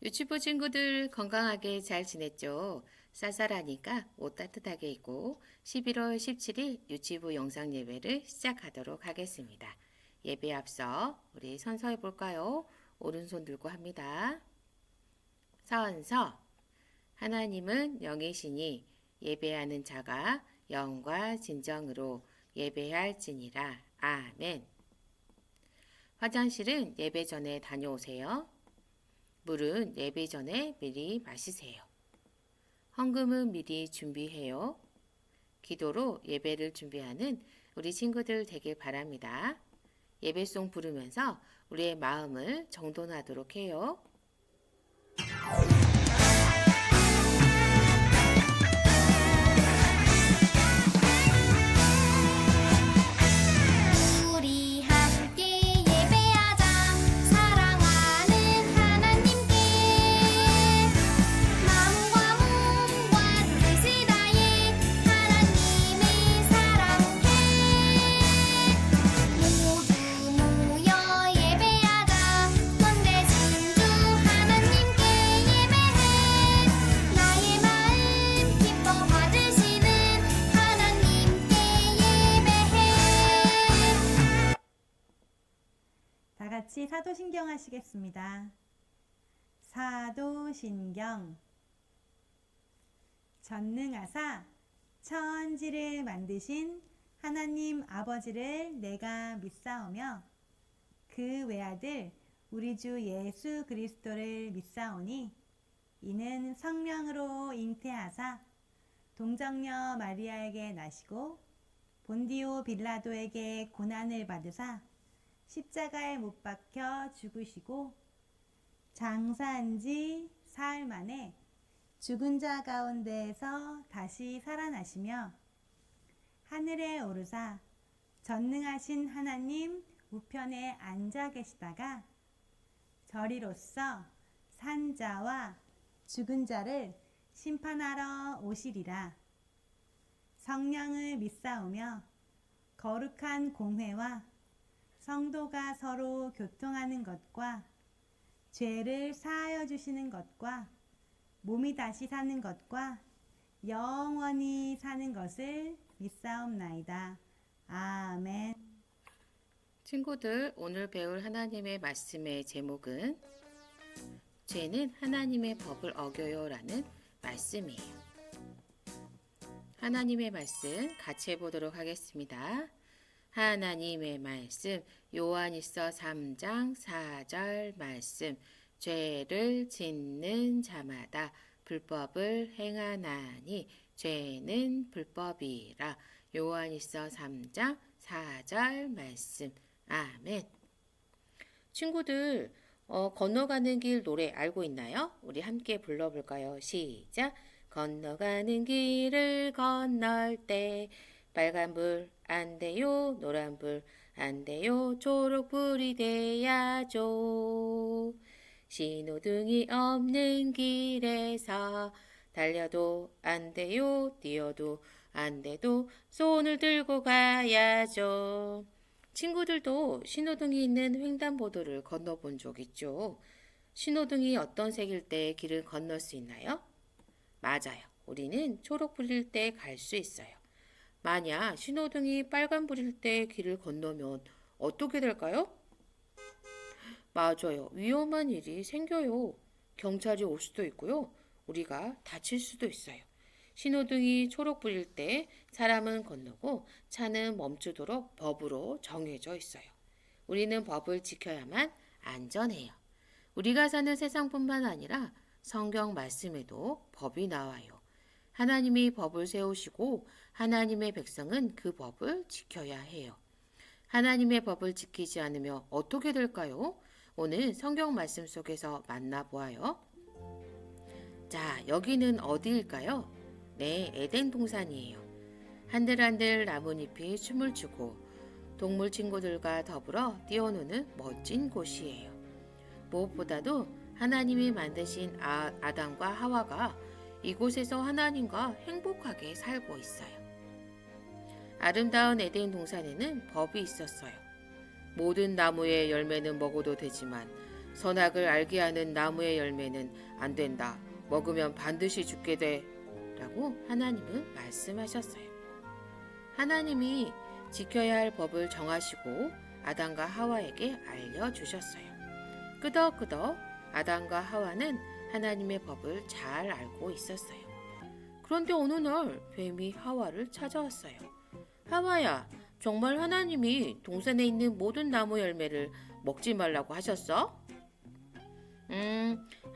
유치부 친구들 건강하게 잘 지냈죠? 쌀쌀하니까 옷 따뜻하게 입고 11월 17일 유치부 영상 예배를 시작하도록 하겠습니다. 예배 앞서 우리 선서해 볼까요? 오른손 들고 합니다. 선서. 하나님은 영이시니 예배하는 자가 영과 진정으로 예배할지니라. 아멘. 화장실은 예배 전에 다녀오세요. 물은 예배 전에 미리 마시세요. 헌금은 미리 준비해요. 기도로 예배를 준비하는 우리 친구들 되길 바랍니다. 예배송 부르면서 우리의 마음을 정돈하도록 해요. 우리 함께 예배하자. 사랑하는 하나님께 마음과 몸과 뜻을 다해 하나님을 사랑해. 모두 모여 예배하자. 권대신 주 하나님께 예배해. 나의 마음 기뻐 받으시는 하나님께 예배해. 다 같이 사도신경 하시겠습니다. 사도신경. 전능하사 천지를 만드신 하나님 아버지를 내가 믿사오며 그 외아들 우리 주 예수 그리스도를 믿사오니 이는 성령으로 잉태하사 동정녀 마리아에게 나시고 본디오 빌라도에게 고난을 받으사 십자가에 못 박혀 죽으시고 장사한 지 사흘 만에 죽은 자 가운데에서 다시 살아나시며 하늘에 오르사 전능하신 하나님 우편에 앉아 계시다가 저리로서 산 자와 죽은 자를 심판하러 오시리라. 성령을 믿사오며 거룩한 공회와 성도가 서로 교통하는 것과 죄를 사하여 주시는 것과 몸이 다시 사는 것과 영원히 사는 것을 믿사옵나이다. 아멘. 친구들, 오늘 배울 하나님의 말씀의 제목은 죄는 하나님의 법을 어겨요 라는 말씀이에요. 하나님의 말씀 같이 해보도록 하겠습니다. 하나님의 말씀 요한일서 3장 4절 말씀 죄를 짓는 자마다 불법을 행하나니 죄는 불법이라. 요한일서 3장 4절 말씀. 아멘. 친구들 건너가는 길 노래 알고 있나요? 우리 함께 불러볼까요? 시작. 건너가는 길을 건널 때 빨간불 안 돼요, 노란불 안 돼요, 초록불이 돼야죠. 신호등이 없는 길에서 달려도 안 돼요, 뛰어도 안 돼도 손을 들고 가야죠. 친구들도 신호등이 있는 횡단보도를 건너본 적 있죠? 신호등이 어떤 색일 때 길을 건널 수 있나요? 맞아요. 우리는 초록불일 때 갈 수 있어요. 만약 신호등이 빨간불일 때 길을 건너면 어떻게 될까요? 맞아요. 위험한 일이 생겨요. 경찰이 올 수도 있고요. 우리가 다칠 수도 있어요. 신호등이 초록불일 때 사람은 건너고 차는 멈추도록 법으로 정해져 있어요. 우리는 법을 지켜야만 안전해요. 우리가 사는 세상뿐만 아니라 성경 말씀에도 법이 나와요. 하나님이 법을 세우시고 하나님의 백성은 그 법을 지켜야 해요. 하나님의 법을 지키지 않으면 어떻게 될까요? 오늘 성경 말씀 속에서 만나보아요. 자, 여기는 어디일까요? 네, 에덴 동산이에요. 한들한들 나뭇잎이 춤을 추고 동물 친구들과 더불어 뛰어노는 멋진 곳이에요. 무엇보다도 하나님이 만드신 아담과 하와가 이곳에서 하나님과 행복하게 살고 있어요. 아름다운 에덴 동산에는 법이 있었어요. 모든 나무의 열매는 먹어도 되지만 선악을 알게 하는 나무의 열매는 안 된다. 먹으면 반드시 죽게 돼. 라고 하나님은 말씀하셨어요. 하나님이 지켜야 할 법을 정하시고 아담과 하와에게 알려주셨어요. 끄덕끄덕 아담과 하와는 하나님의 법을 잘 알고 있었어요. 그런데 어느 날 뱀이 하와를 찾아왔어요. 하와야, 정말 하나님이 동산에 있는 모든 나무 열매를 먹지 말라고 하셨어?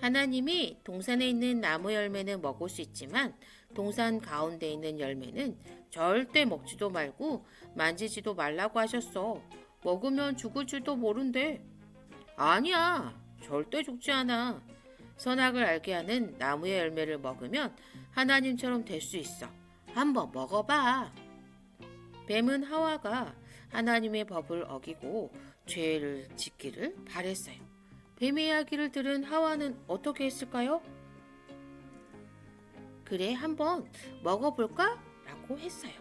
하나님이 동산에 있는 나무 열매는 먹을 수 있지만 동산 가운데 있는 열매는 절대 먹지도 말고 만지지도 말라고 하셨어. 먹으면 죽을 줄도 모른대. 아니야, 절대 죽지 않아. 선악을 알게 하는 나무의 열매를 먹으면 하나님처럼 될 수 있어. 한번 먹어봐. 뱀은 하와가 하나님의 법을 어기고 죄를 짓기를 바랬어요. 뱀의 이야기를 들은 하와는 어떻게 했을까요? 그래, 한번 먹어볼까? 라고 했어요.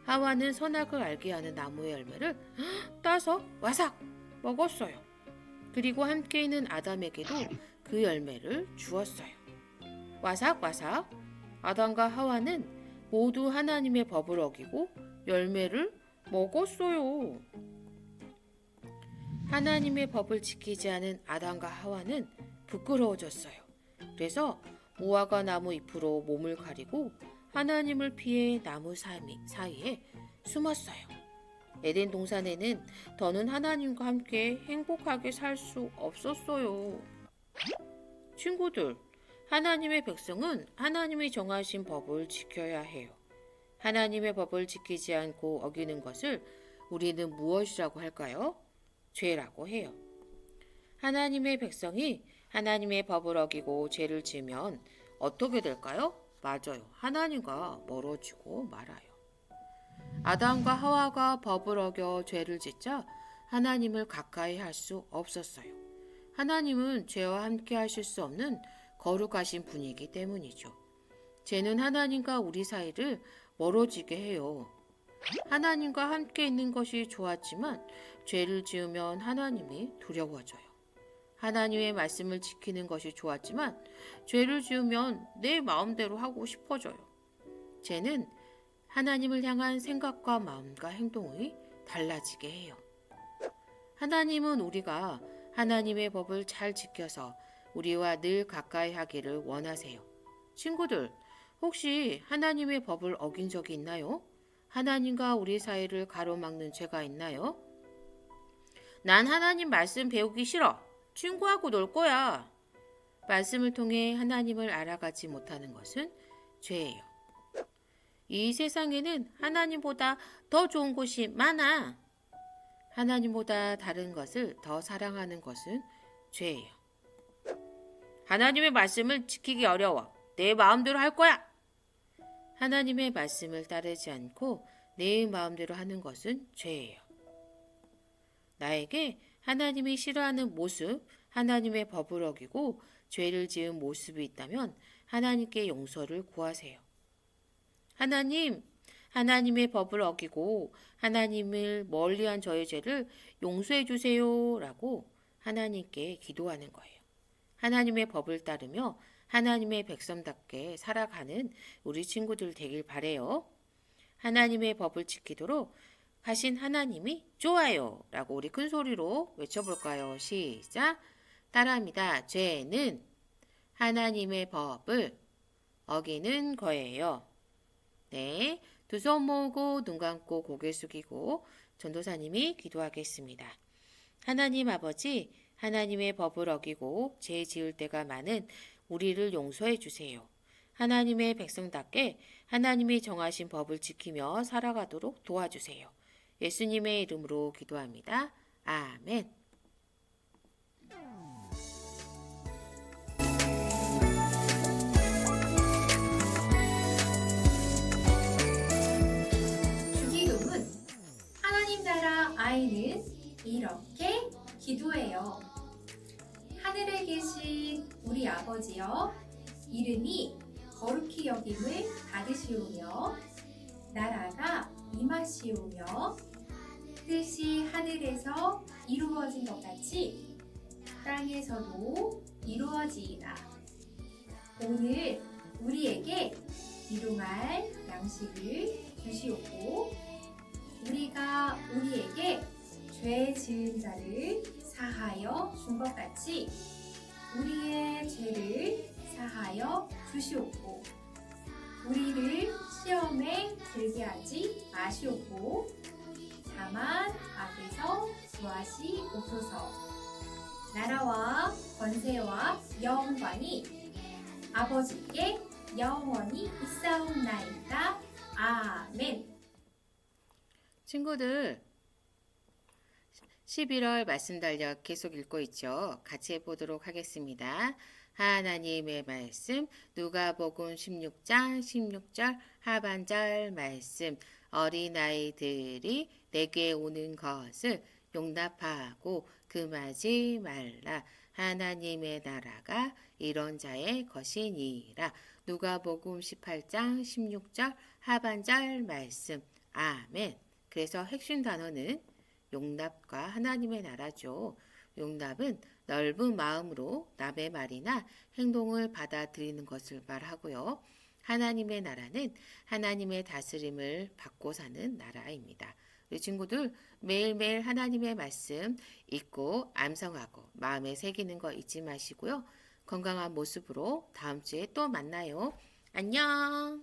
하와는 선악을 알게 하는 나무의 열매를 따서 와삭 먹었어요. 그리고 함께 있는 아담에게도 그 열매를 주었어요. 와삭와삭 아담과 하와는 모두 하나님의 법을 어기고 열매를 먹었어요. 하나님의 법을 지키지 않은 아담과 하와는 부끄러워졌어요. 그래서 무화과 나무 잎으로 몸을 가리고 하나님을 피해 나무 사이에 숨었어요. 에덴 동산에는 더는 하나님과 함께 행복하게 살 수 없었어요. 친구들, 하나님의 백성은 하나님이 정하신 법을 지켜야 해요. 하나님의 법을 지키지 않고 어기는 것을 우리는 무엇이라고 할까요? 죄라고 해요. 하나님의 백성이 하나님의 법을 어기고 죄를 지으면 어떻게 될까요? 맞아요. 하나님과 멀어지고 말아요. 아담과 하와가 법을 어겨 죄를 짓자 하나님을 가까이 할 수 없었어요. 하나님은 죄와 함께 하실 수 없는 거룩하신 분이기 때문이죠. 죄는 하나님과 우리 사이를 멀어지게 해요. 하나님과 함께 있는 것이 좋았지만 죄를 지으면 하나님이 두려워져요. 하나님의 말씀을 지키는 것이 좋았지만 죄를 지으면 내 마음대로 하고 싶어져요. 죄는 하나님을 향한 생각과 마음과 행동이 달라지게 해요. 하나님은 우리가 하나님의 법을 잘 지켜서 우리와 늘 가까이 하기를 원하세요. 친구들, 혹시 하나님의 법을 어긴 적이 있나요? 하나님과 우리 사이를 가로막는 죄가 있나요? 난 하나님 말씀 배우기 싫어. 친구하고 놀 거야. 말씀을 통해 하나님을 알아가지 못하는 것은 죄예요. 이 세상에는 하나님보다 더 좋은 곳이 많아. 하나님보다 다른 것을 더 사랑하는 것은 죄예요. 하나님의 말씀을 지키기 어려워. 내 마음대로 할 거야. 하나님의 말씀을 따르지 않고 내 마음대로 하는 것은 죄예요. 나에게 하나님이 싫어하는 모습, 하나님의 법을 어기고 죄를 지은 모습이 있다면 하나님께 용서를 구하세요. 하나님, 하나님의 법을 어기고 하나님을 멀리한 저의 죄를 용서해 주세요 라고 하나님께 기도하는 거예요. 하나님의 법을 따르며 하나님의 백성답게 살아가는 우리 친구들 되길 바래요. 하나님의 법을 지키도록 하신 하나님이 좋아요 라고 우리 큰 소리로 외쳐볼까요? 시작! 따라합니다. 죄는 하나님의 법을 어기는 거예요. 네, 두 손 모으고 눈 감고 고개 숙이고 전도사님이 기도하겠습니다. 하나님 아버지, 하나님의 법을 어기고 죄 지을 때가 많은 우리를 용서해 주세요. 하나님의 백성답게 하나님이 정하신 법을 지키며 살아가도록 도와주세요. 예수님의 이름으로 기도합니다. 아멘. 주기도문. 하나님 나라 아이는 이렇게 기도해요. 하늘에 계신 우리 아버지여, 이름이 거룩히 여김을 받으시오며 나라가 임하시오며 뜻이 하늘에서 이루어진 것 같이 땅에서도 이루어지이다. 오늘 우리에게 일용할 양식을 주시옵고 우리가 우리에게 죄 지은 자를 사하여 준 것 같이 우리의 죄를 사하여 주시옵고 우리를 시험에 들게 하지 마시옵고 다만 악에서 구하시옵소서. 나라와 권세와 영광이 아버지께 영원히 있사옵나이다. 아멘. 친구들, 11월 말씀 달력 계속 읽고 있죠. 같이 해보도록 하겠습니다. 하나님의 말씀, 누가복음 16장 16절 하반절 말씀. 어린아이들이 내게 오는 것을 용납하고 금하지 말라. 하나님의 나라가 이런 자의 것이니라. 누가복음 18장 16절 하반절 말씀. 아멘. 그래서 핵심 단어는 용납과 하나님의 나라죠. 용납은 넓은 마음으로 남의 말이나 행동을 받아들이는 것을 말하고요. 하나님의 나라는 하나님의 다스림을 받고 사는 나라입니다. 우리 친구들 매일매일 하나님의 말씀 읽고 암송하고 마음에 새기는 거 잊지 마시고요. 건강한 모습으로 다음 주에 또 만나요. 안녕.